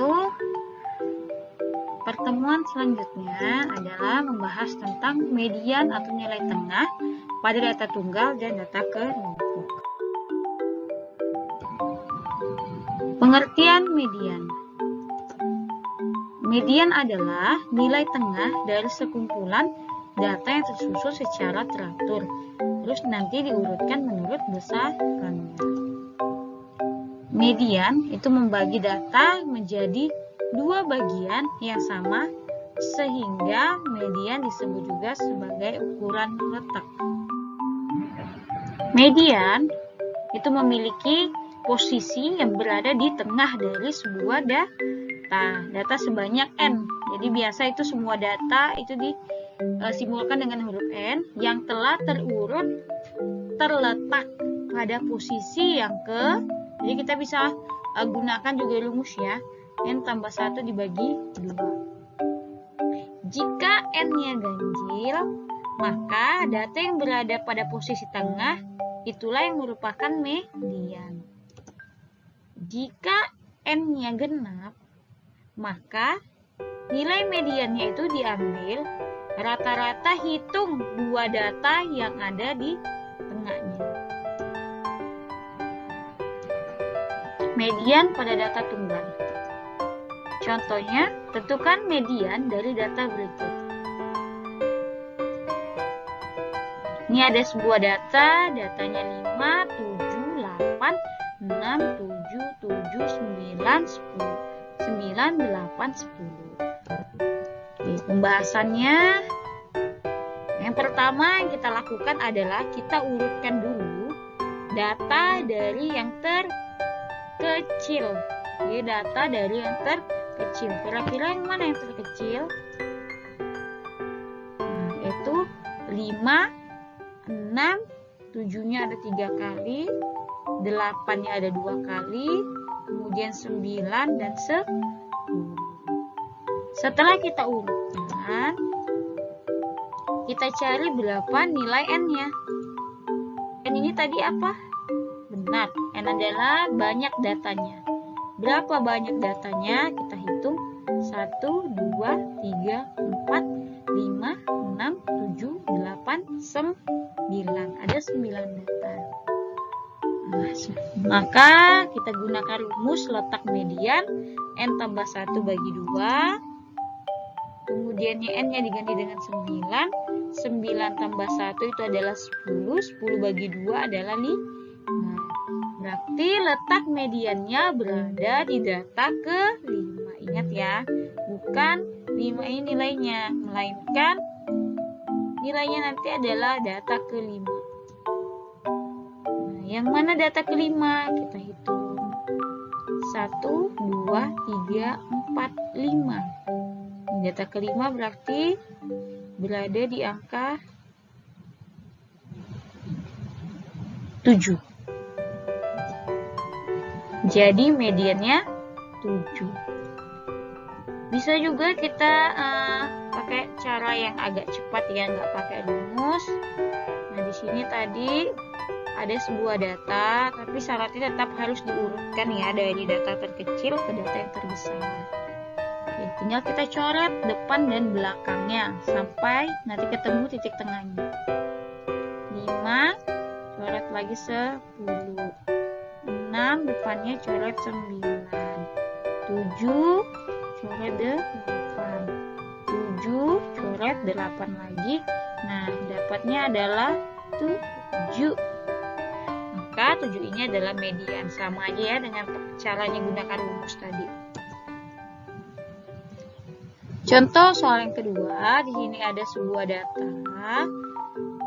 itu pertemuan selanjutnya adalah membahas tentang median atau nilai tengah pada data tunggal dan data kelompok. Pengertian median. Median adalah nilai tengah dari sekumpulan data yang tersusun secara teratur, terus nanti diurutkan menurut besarannya. Median itu membagi data menjadi dua bagian yang sama, sehingga median disebut juga sebagai ukuran letak. Median itu memiliki posisi yang berada di tengah dari sebuah data sebanyak n. Jadi biasa itu semua data itu disimbolkan dengan huruf n yang telah terletak pada posisi yang jadi kita bisa gunakan juga rumus ya, n tambah 1 dibagi 2. Jika n-nya ganjil, maka data yang berada pada posisi tengah itulah yang merupakan median. Jika n-nya genap, maka nilai mediannya itu diambil rata-rata hitung dua data yang ada di tengahnya. Median pada data tunggal. Contohnya, tentukan median dari data berikut. Ini ada sebuah datanya 5, 7, 8, 6, 7, 9, 10. 9, 8, 10. Oke, pembahasannya yang pertama yang kita lakukan adalah kita urutkan dulu data dari yang terkecil. Oke, data dari yang terkecil. Kira-kira yang mana yang terkecil? Nah, yaitu 5, 6, 7-nya ada 3 kali, 8-nya ada 2 kali, kemudian 9 dan 10. Setelah kita urutkan, kita cari berapa nilai n-nya. N ini tadi apa? Benar, n adalah banyak datanya. Berapa banyak datanya? Kita hitung 1, 2, 3, 4, 5, 6, 7, 8, 9. Ada 9 data. Maka kita gunakan rumus letak median n tambah 1 bagi 2. Kemudian n-nya diganti dengan 9. 9 tambah 1 itu adalah 10. 10 bagi 2 adalah 5. Berarti letak mediannya berada di data ke-5. Ingat ya, bukan 5 ini nilainya, melainkan nilainya nanti adalah data ke-5. Yang mana data ke-5? Kita hitung 1, 2, 3, 4, 5. Data ke-5 berarti berada di angka 7. Jadi mediannya 7. Bisa juga kita pakai cara yang agak cepat ya, nggak pakai rumus. Nah, di sini tadi ada sebuah data, tapi syaratnya tetap harus diurutkan ya dari data terkecil ke data yang terbesar. Oke, tinggal kita coret depan dan belakangnya sampai nanti ketemu titik tengahnya. 5, coret lagi 10. 6, depannya coret 9. 7, coret 8. 7, coret 8 lagi. Nah, dapatnya adalah 7. Maka 7 ini adalah median. Sama aja ya dengan caranya gunakan rumus tadi. Contoh soal yang kedua, di sini ada sebuah data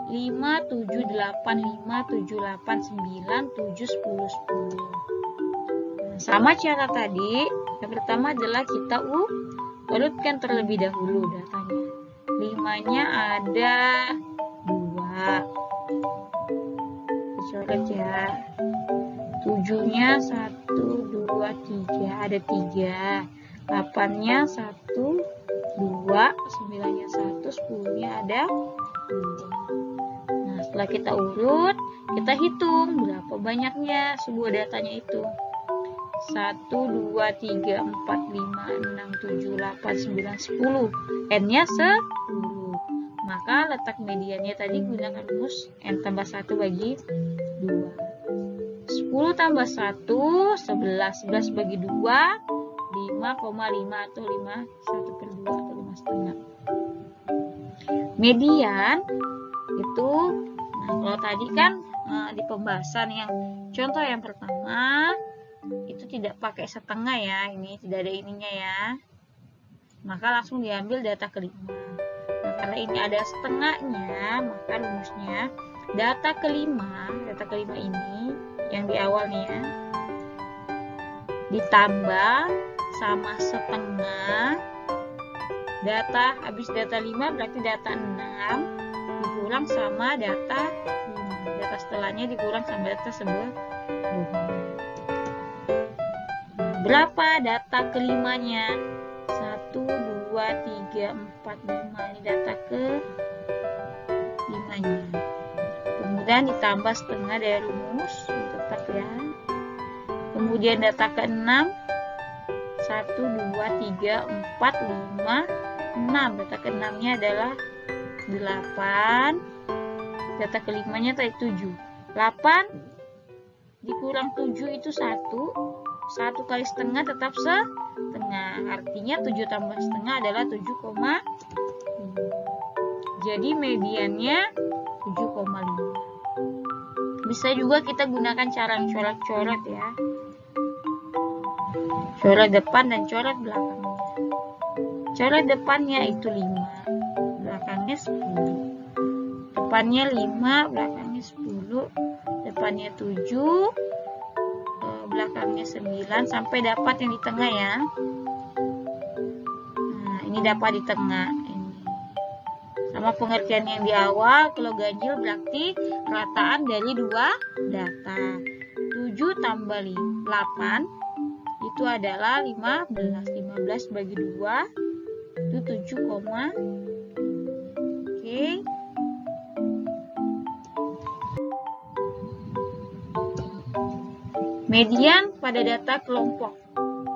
5, 7, 8, 5, 7, 8, 9, 7, 10, 10. Nah, sama cara tadi, yang pertama adalah kita urutkan terlebih dahulu datanya. 5-nya ada 2. Coret ya. 7-nya 1, 2, 3. Ada 3. 8-nya 1, 2. 9-nya 1. 10-nya ada 2. Nah, setelah kita urut, kita hitung berapa banyaknya sebuah datanya itu. 1, 2, 3, 4, 5, 6, 7, 8, 9, 10. N-nya 10. Maka letak mediannya tadi gunakan rumus N tambah 1 bagi 2. 10 tambah 1, 11. 11 bagi 2, 5,5 atau 1/2 atau 5,5. Median itu, nah kalau tadi kan di pembahasan yang contoh yang pertama itu tidak pakai setengah ya, ini tidak ada ininya ya, maka langsung diambil data kelima. Nah karena ini ada setengahnya, maka rumusnya data kelima ini yang di awal nih ya, ditambah sama setengah data, habis data 5 berarti data 6 dikurang sama data 5, data setelahnya dikurang sama data sebelumnya. Berapa data kelimanya? 1, 2, 3, 4, 5. Ini data ke-5-nya. Kemudian ditambah setengah dari rumus, tetap ya. Kemudian data ke-6, 1, 2, 3, 4, 5, 6. Data ke-6-nya adalah 8. Data ke-5-nya tadi 7. 8 dikurang 7 itu 1. 1 kali setengah tetap setengah. Artinya 7 tambah setengah adalah 7,5. Jadi mediannya 7,5. Bisa juga kita gunakan cara yang coret-coret ya. Coret depan dan coret belakangnya. Coret depannya itu 5, belakangnya 10. Depannya 5, belakangnya 10. Depannya 7, belakangnya 9, sampai dapat yang di tengah ya. Nah, ini dapat di tengah. Ini sama pengertian yang di awal, kalau ganjil berarti rataan dari dua data. 7 tambah 8 itu adalah 15. 15 bagi 2 itu 7, oke. Median pada data kelompok.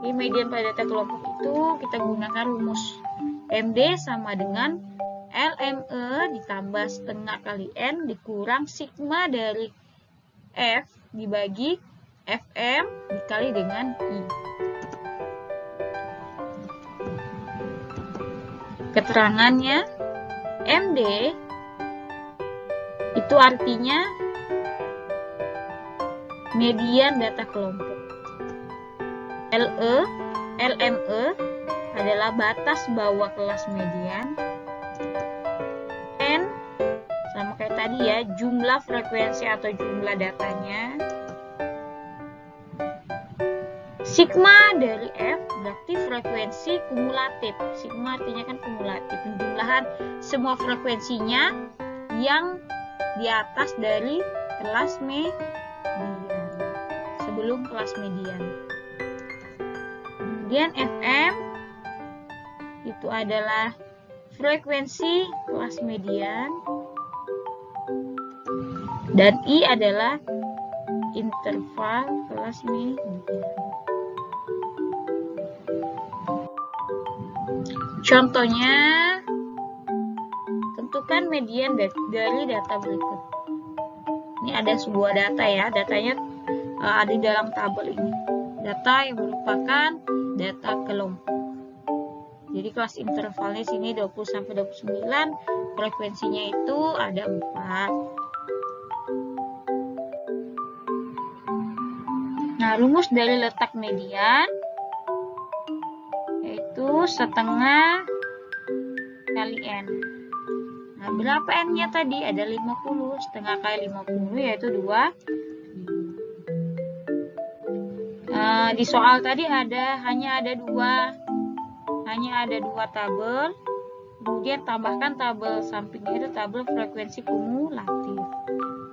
Di median pada data kelompok itu kita gunakan rumus MD sama dengan LME ditambah setengah kali N dikurang sigma dari F dibagi FM dikali dengan I. Keterangannya, MD itu artinya median data kelompok. LME adalah batas bawah kelas median. N sama kayak tadi ya, jumlah frekuensi atau jumlah datanya. Sigma dari F berarti frekuensi kumulatif. Sigma artinya kan kumulatif, penjumlahan semua frekuensinya yang di atas dari kelas median, sebelum kelas median. Kemudian FM itu adalah frekuensi kelas median, dan I adalah interval kelas median. Contohnya, tentukan median dari data berikut. Ini ada sebuah data ya, datanya ada di dalam tabel ini. Data yang merupakan data kelompok. Jadi kelas intervalnya sini 20 sampai 29, frekuensinya itu ada 4. Nah, rumus dari letak median yaitu setengah kali N. Nah, berapa N-nya tadi? Ada 50. Setengah kali 50 yaitu 2. Di soal tadi hanya ada dua tabel. Kemudian tambahkan tabel sampingnya itu tabel frekuensi kumulatif.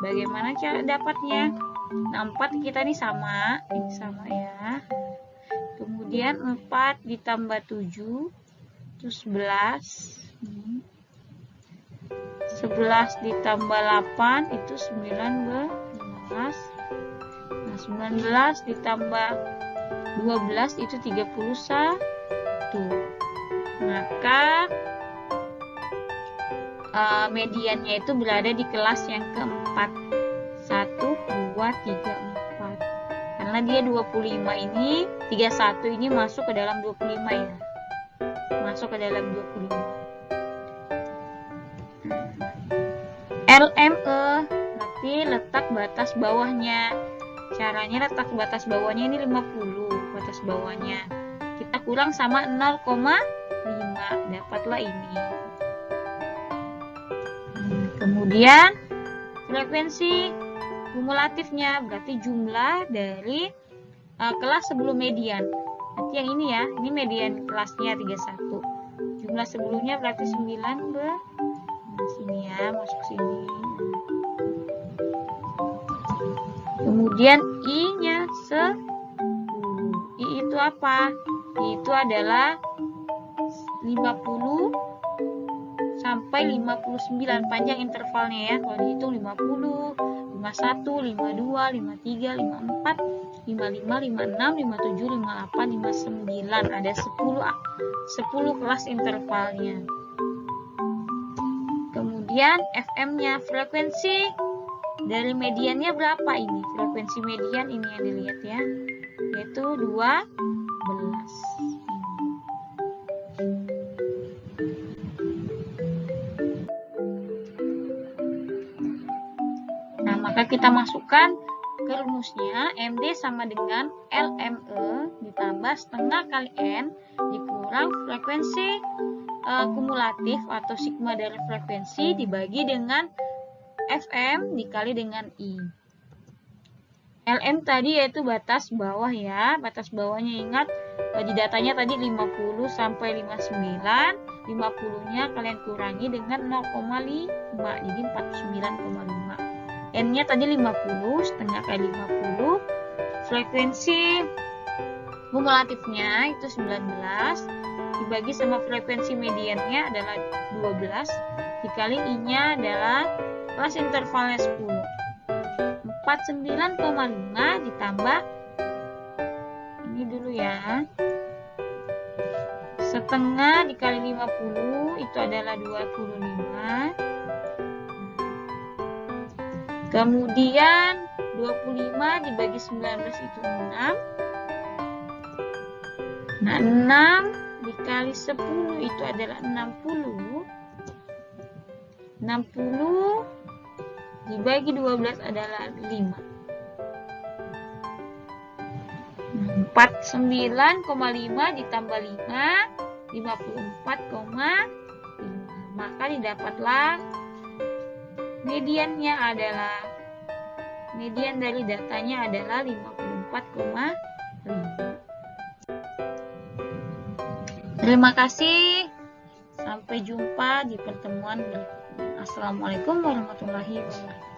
Bagaimana cara dapatnya? Nah, 4 kita ini sama ya. Kemudian 4 ditambah 7 itu 11. 11 ditambah 8 itu 19. Nah, 19 ditambah 12 itu 31. Maka mediannya itu berada di kelas yang keempat. 1, 2, 3, 4. Karena dia 25 ini, 31 ini masuk ke dalam 25 ya. Masuk ke dalam 25. LME berarti letak batas bawahnya. Caranya letak batas bawahnya ini 50, batas bawahnya. Kita kurang sama 0,5, dapatlah ini. Kemudian frekuensi kumulatifnya berarti jumlah dari kelas sebelum median. Nanti yang ini ya, ini median kelasnya 31. Jumlah sebelumnya berarti 9 sini ya, masuk sini. Kemudian I-nya 10. I itu apa? I itu adalah 50 sampai 59, panjang intervalnya ya. Kalau dihitung 50, 51, 52, 53, 54, 55, 56, 57, 58, 59. Ada 10 kelas intervalnya. Kemudian FM-nya, frekuensi dari mediannya berapa ini? Frekuensi median ini yang dilihat ya, yaitu 12. Nah, maka kita masukkan ke rumusnya, MD sama dengan LME ditambah setengah kali N dikurang frekuensi kumulatif atau sigma dari frekuensi dibagi dengan FM dikali dengan I. LM tadi yaitu batas bawah ya. Batas bawahnya ingat di datanya tadi 50 sampai 59. 50-nya kalian kurangi dengan 0,5. Jadi 49,5. N-nya tadi 50, setengah kali 50. Frekuensi kumulatifnya itu 19 dibagi sama frekuensi mediannya adalah 12 dikali I-nya adalah kelas intervalnya 10. 49,5 ditambah ini dulu ya, setengah dikali 50 itu adalah 25. Kemudian 25 dibagi 19 itu 6. Nah, 6 dikali 10 itu adalah 60. 60 dibagi 12 adalah 5. 49,5 ditambah 5, 54,5. Maka didapatlah mediannya adalah, median dari datanya adalah 54,5. Terima kasih. Sampai jumpa di pertemuan berikutnya. Assalamualaikum warahmatullahi wabarakatuh.